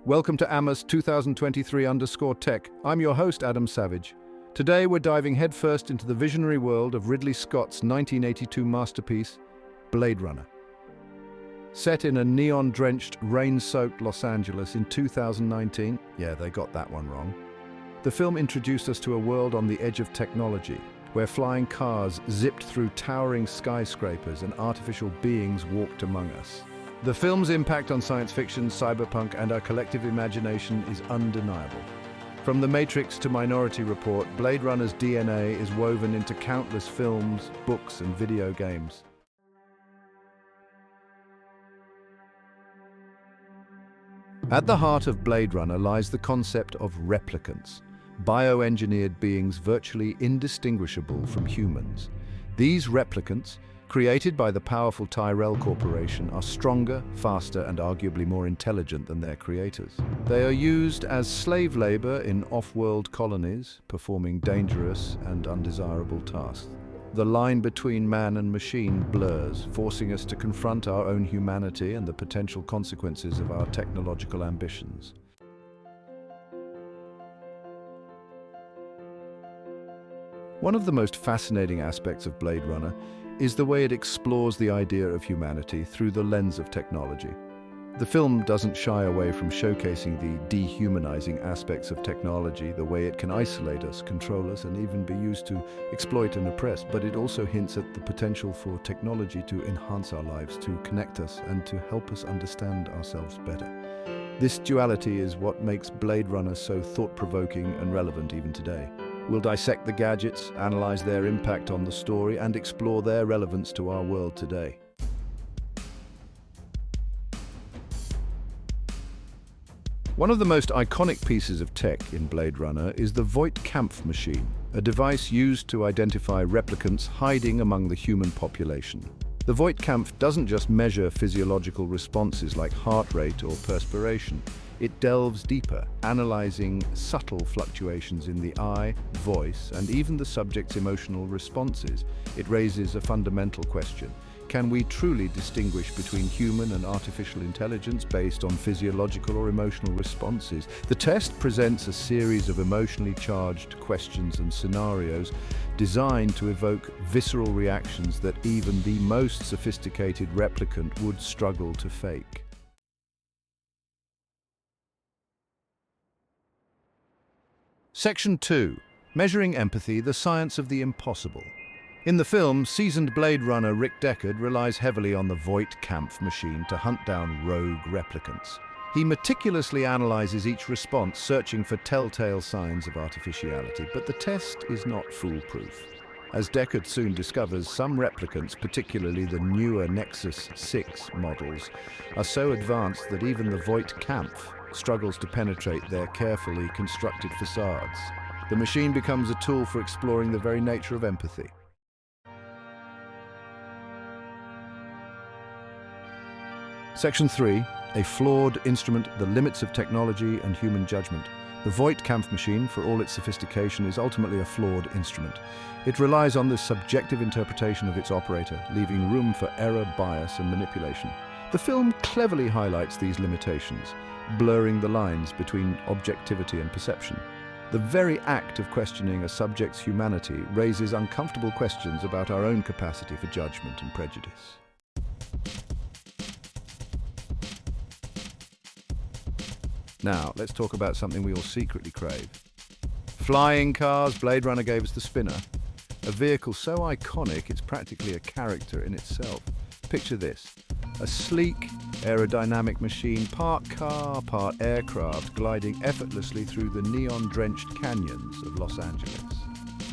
Welcome to Amos 2023_Tech. I'm your host, Adam Savage. Today we're diving headfirst into the visionary world of Ridley Scott's 1982 masterpiece, Blade Runner. Set in a neon-drenched, rain-soaked Los Angeles in 2019, yeah, they got that one wrong, the film introduced us to a world on the edge of technology, where flying cars zipped through towering skyscrapers and artificial beings walked among us. The film's impact on science fiction, cyberpunk, and our collective imagination is undeniable. From The Matrix to Minority Report, Blade Runner's DNA is woven into countless films, books, and video games. At the heart of Blade Runner lies the concept of replicants, bioengineered beings virtually indistinguishable from humans. These replicants, created by the powerful Tyrell Corporation, are stronger, faster, and arguably more intelligent than their creators. They are used as slave labor in off-world colonies, performing dangerous and undesirable tasks. The line between man and machine blurs, forcing us to confront our own humanity and the potential consequences of our technological ambitions. One of the most fascinating aspects of Blade Runner is the way it explores the idea of humanity through the lens of technology. The film doesn't shy away from showcasing the dehumanizing aspects of technology, the way it can isolate us, control us, and even be used to exploit and oppress, but it also hints at the potential for technology to enhance our lives, to connect us, and to help us understand ourselves better. This duality is what makes Blade Runner so thought-provoking and relevant even today. We'll dissect the gadgets, analyze their impact on the story, and explore their relevance to our world today. One of the most iconic pieces of tech in Blade Runner is the Voight-Kampff machine, a device used to identify replicants hiding among the human population. The Voight-Kampff doesn't just measure physiological responses like heart rate or perspiration. It delves deeper, analyzing subtle fluctuations in the eye, voice, and even the subject's emotional responses. It raises a fundamental question. Can we truly distinguish between human and artificial intelligence based on physiological or emotional responses? The test presents a series of emotionally charged questions and scenarios designed to evoke visceral reactions that even the most sophisticated replicant would struggle to fake. Section 2. Measuring Empathy, the Science of the Impossible. In the film, seasoned Blade Runner Rick Deckard relies heavily on the Voight-Kampff machine to hunt down rogue replicants. He meticulously analyzes each response, searching for telltale signs of artificiality, but the test is not foolproof. As Deckard soon discovers, some replicants, particularly the newer Nexus 6 models, are so advanced that even the Voight-Kampff struggles to penetrate their carefully constructed facades. The machine becomes a tool for exploring the very nature of empathy. Section 3. A flawed instrument, the limits of technology and human judgment. The Voight-Kampff machine, for all its sophistication, is ultimately a flawed instrument. It relies on the subjective interpretation of its operator, leaving room for error, bias, and manipulation. The film cleverly highlights these limitations, blurring the lines between objectivity and perception. The very act of questioning a subject's humanity raises uncomfortable questions about our own capacity for judgment and prejudice. Now, let's talk about something we all secretly crave. Flying cars. Blade Runner gave us the Spinner. A vehicle so iconic it's practically a character in itself. Picture this. A sleek, aerodynamic machine, part car, part aircraft, gliding effortlessly through the neon-drenched canyons of Los Angeles.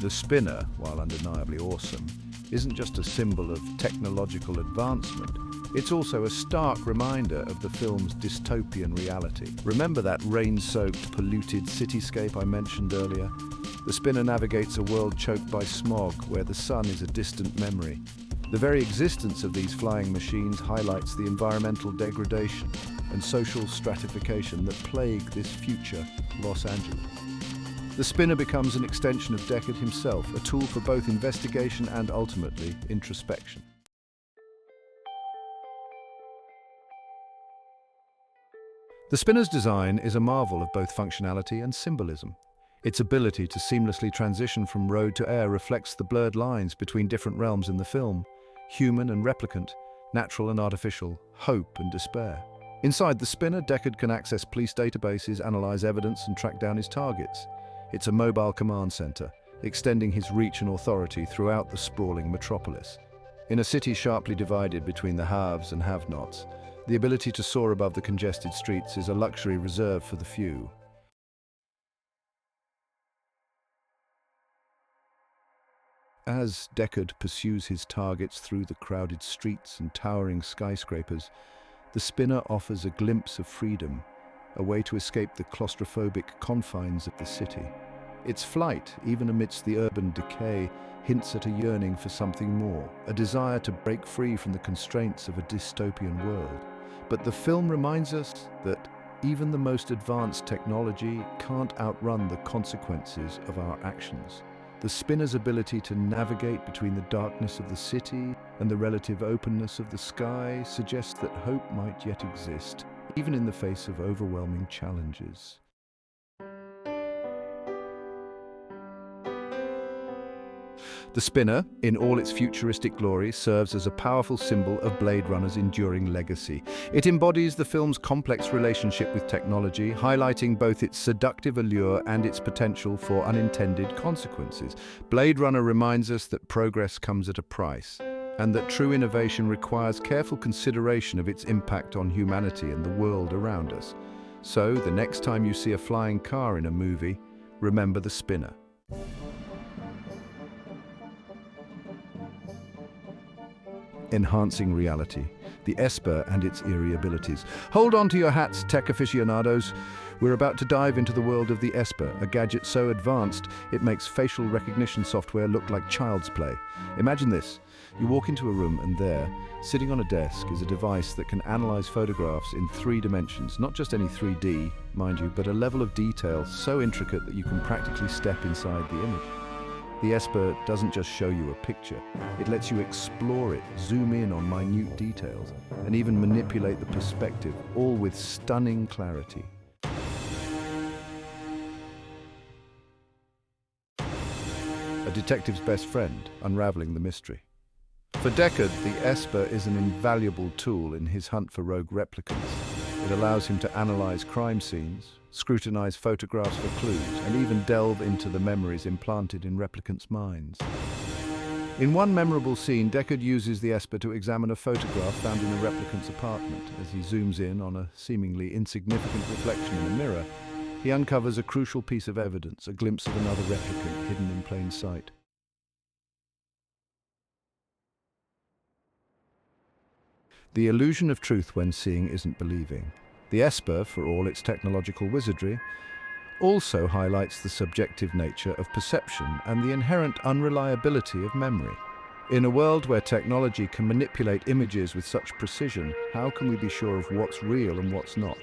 The Spinner, while undeniably awesome, isn't just a symbol of technological advancement. It's also a stark reminder of the film's dystopian reality. Remember that rain-soaked, polluted cityscape I mentioned earlier? The Spinner navigates a world choked by smog, where the sun is a distant memory. The very existence of these flying machines highlights the environmental degradation and social stratification that plague this future Los Angeles. The Spinner becomes an extension of Deckard himself, a tool for both investigation and, ultimately, introspection. The spinner's design is a marvel of both functionality and symbolism. Its ability to seamlessly transition from road to air reflects the blurred lines between different realms in the film: human and replicant, natural and artificial, hope and despair. Inside the spinner, Deckard can access police databases, analyze evidence, and track down his targets. It's a mobile command center, extending his reach and authority throughout the sprawling metropolis. In a city sharply divided between the haves and have-nots, the ability to soar above the congested streets is a luxury reserved for the few. As Deckard pursues his targets through the crowded streets and towering skyscrapers, the spinner offers a glimpse of freedom, a way to escape the claustrophobic confines of the city. Its flight, even amidst the urban decay, hints at a yearning for something more, a desire to break free from the constraints of a dystopian world. But the film reminds us that even the most advanced technology can't outrun the consequences of our actions. The spinner's ability to navigate between the darkness of the city and the relative openness of the sky suggests that hope might yet exist, even in the face of overwhelming challenges. The spinner, in all its futuristic glory, serves as a powerful symbol of Blade Runner's enduring legacy. It embodies the film's complex relationship with technology, highlighting both its seductive allure and its potential for unintended consequences. Blade Runner reminds us that progress comes at a price, and that true innovation requires careful consideration of its impact on humanity and the world around us. So, the next time you see a flying car in a movie, remember the spinner. Enhancing reality, the Esper and its eerie abilities. Hold on to your hats, tech aficionados. We're about to dive into the world of the Esper, a gadget so advanced it makes facial recognition software look like child's play. Imagine this. You walk into a room and there, sitting on a desk, is a device that can analyze photographs in 3 dimensions. Not just any 3D, mind you, but a level of detail so intricate that you can practically step inside the image. The Esper doesn't just show you a picture, it lets you explore it, zoom in on minute details, and even manipulate the perspective, all with stunning clarity. A detective's best friend, unraveling the mystery. For Deckard, the Esper is an invaluable tool in his hunt for rogue replicants. It allows him to analyze crime scenes, scrutinize photographs for clues, and even delve into the memories implanted in replicants' minds. In one memorable scene, Deckard uses the Esper to examine a photograph found in a replicant's apartment. As he zooms in on a seemingly insignificant reflection in a mirror, he uncovers a crucial piece of evidence, a glimpse of another replicant hidden in plain sight. The illusion of truth when seeing isn't believing. The Esper, for all its technological wizardry, also highlights the subjective nature of perception and the inherent unreliability of memory. In a world where technology can manipulate images with such precision, how can we be sure of what's real and what's not?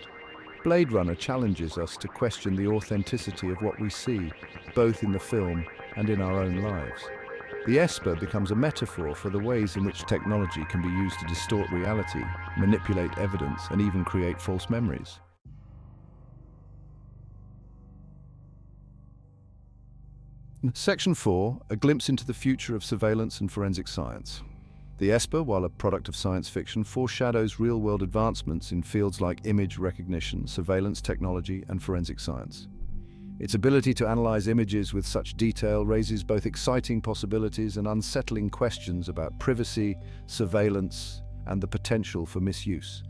Blade Runner challenges us to question the authenticity of what we see, both in the film and in our own lives. The Esper becomes a metaphor for the ways in which technology can be used to distort reality, manipulate evidence, and even create false memories. Section 4, a glimpse into the future of surveillance and forensic science. The Esper, while a product of science fiction, foreshadows real-world advancements in fields like image recognition, surveillance technology, and forensic science. Its ability to analyze images with such detail raises both exciting possibilities and unsettling questions about privacy, surveillance, and the potential for misuse.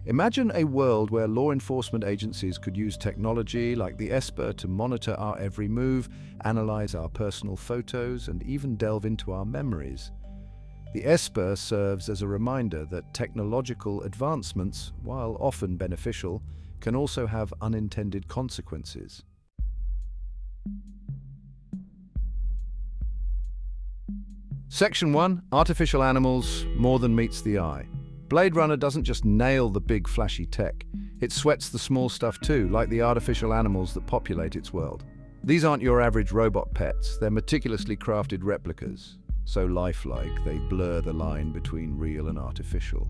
Imagine a world where law enforcement agencies could use technology like the Esper to monitor our every move, analyze our personal photos, and even delve into our memories. The Esper serves as a reminder that technological advancements, while often beneficial, can also have unintended consequences. Section 1, Artificial Animals, More Than Meets the Eye. Blade Runner doesn't just nail the big flashy tech, it sweats the small stuff too, like the artificial animals that populate its world. These aren't your average robot pets, they're meticulously crafted replicas, so lifelike they blur the line between real and artificial.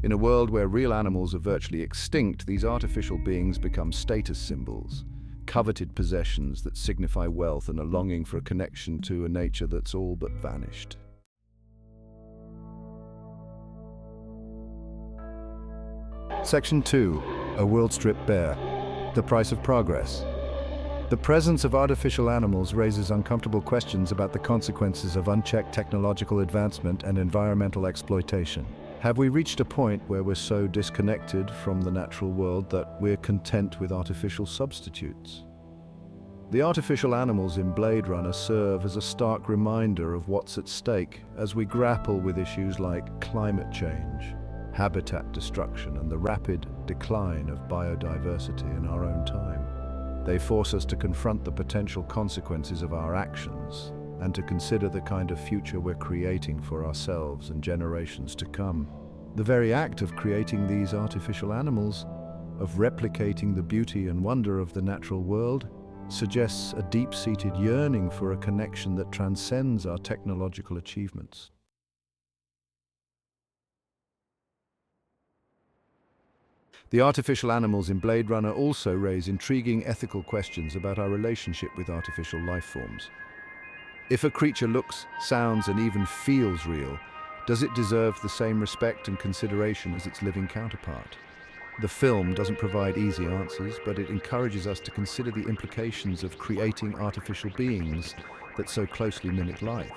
In a world where real animals are virtually extinct, these artificial beings become status symbols, coveted possessions that signify wealth and a longing for a connection to a nature that's all but vanished. Section 2. A world stripped bare. The price of progress. The presence of artificial animals raises uncomfortable questions about the consequences of unchecked technological advancement and environmental exploitation. Have we reached a point where we're so disconnected from the natural world that we're content with artificial substitutes? The artificial animals in Blade Runner serve as a stark reminder of what's at stake as we grapple with issues like climate change, habitat destruction, and the rapid decline of biodiversity in our own time. They force us to confront the potential consequences of our actions and to consider the kind of future we're creating for ourselves and generations to come. The very act of creating these artificial animals, of replicating the beauty and wonder of the natural world, suggests a deep-seated yearning for a connection that transcends our technological achievements. The artificial animals in Blade Runner also raise intriguing ethical questions about our relationship with artificial life forms. If a creature looks, sounds, and even feels real, does it deserve the same respect and consideration as its living counterpart? The film doesn't provide easy answers, but it encourages us to consider the implications of creating artificial beings that so closely mimic life.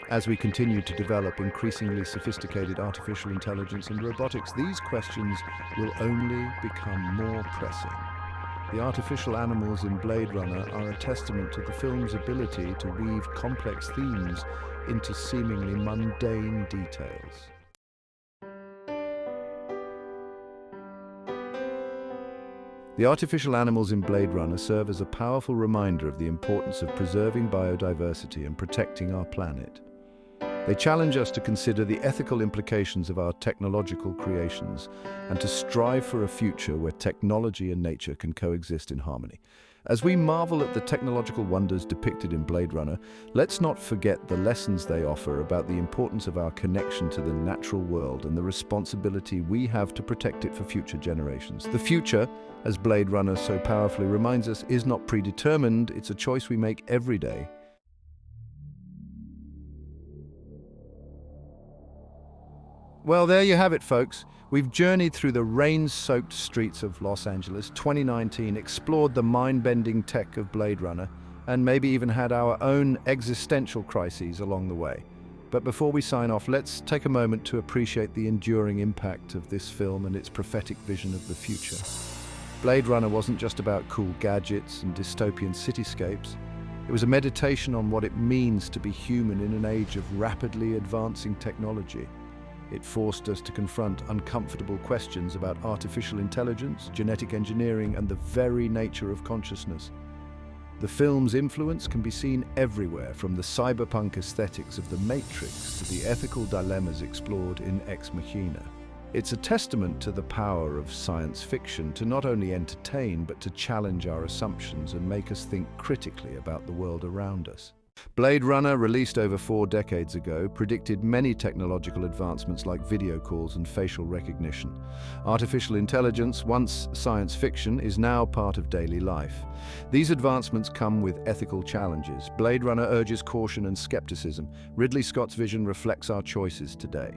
As we continue to develop increasingly sophisticated artificial intelligence and robotics, these questions will only become more pressing. The artificial animals in Blade Runner are a testament to the film's ability to weave complex themes into seemingly mundane details. The artificial animals in Blade Runner serve as a powerful reminder of the importance of preserving biodiversity and protecting our planet. They challenge us to consider the ethical implications of our technological creations and to strive for a future where technology and nature can coexist in harmony. As we marvel at the technological wonders depicted in Blade Runner, let's not forget the lessons they offer about the importance of our connection to the natural world and the responsibility we have to protect it for future generations. The future, as Blade Runner so powerfully reminds us, is not predetermined. It's a choice we make every day. Well, there you have it, folks. We've journeyed through the rain-soaked streets of Los Angeles 2019, explored the mind-bending tech of Blade Runner, and maybe even had our own existential crises along the way. But before we sign off, let's take a moment to appreciate the enduring impact of this film and its prophetic vision of the future. Blade Runner wasn't just about cool gadgets and dystopian cityscapes. It was a meditation on what it means to be human in an age of rapidly advancing technology. It forced us to confront uncomfortable questions about artificial intelligence, genetic engineering, and the very nature of consciousness. The film's influence can be seen everywhere, from the cyberpunk aesthetics of The Matrix to the ethical dilemmas explored in Ex Machina. It's a testament to the power of science fiction to not only entertain, but to challenge our assumptions and make us think critically about the world around us. Blade Runner, released over 4 decades ago, predicted many technological advancements like video calls and facial recognition. Artificial intelligence, once science fiction, is now part of daily life. These advancements come with ethical challenges. Blade Runner urges caution and skepticism. Ridley Scott's vision reflects our choices today.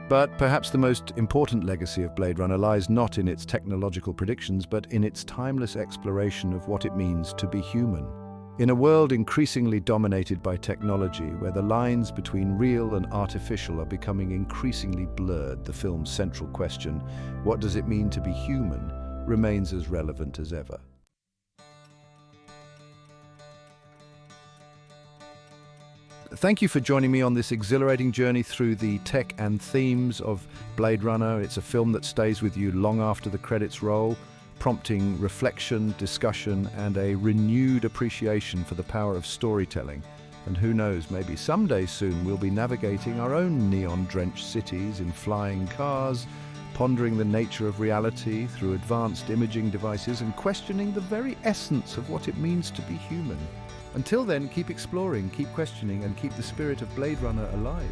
But perhaps the most important legacy of Blade Runner lies not in its technological predictions, but in its timeless exploration of what it means to be human. In a world increasingly dominated by technology, where the lines between real and artificial are becoming increasingly blurred, the film's central question, what does it mean to be human, remains as relevant as ever. Thank you for joining me on this exhilarating journey through the tech and themes of Blade Runner. It's a film that stays with you long after the credits roll, prompting reflection, discussion, and a renewed appreciation for the power of storytelling. And who knows, maybe someday soon we'll be navigating our own neon-drenched cities in flying cars, pondering the nature of reality through advanced imaging devices, and questioning the very essence of what it means to be human. Until then, keep exploring, keep questioning, and keep the spirit of Blade Runner alive.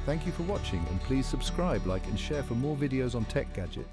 Thank you for watching, and please subscribe, like and share for more videos on tech gadgets.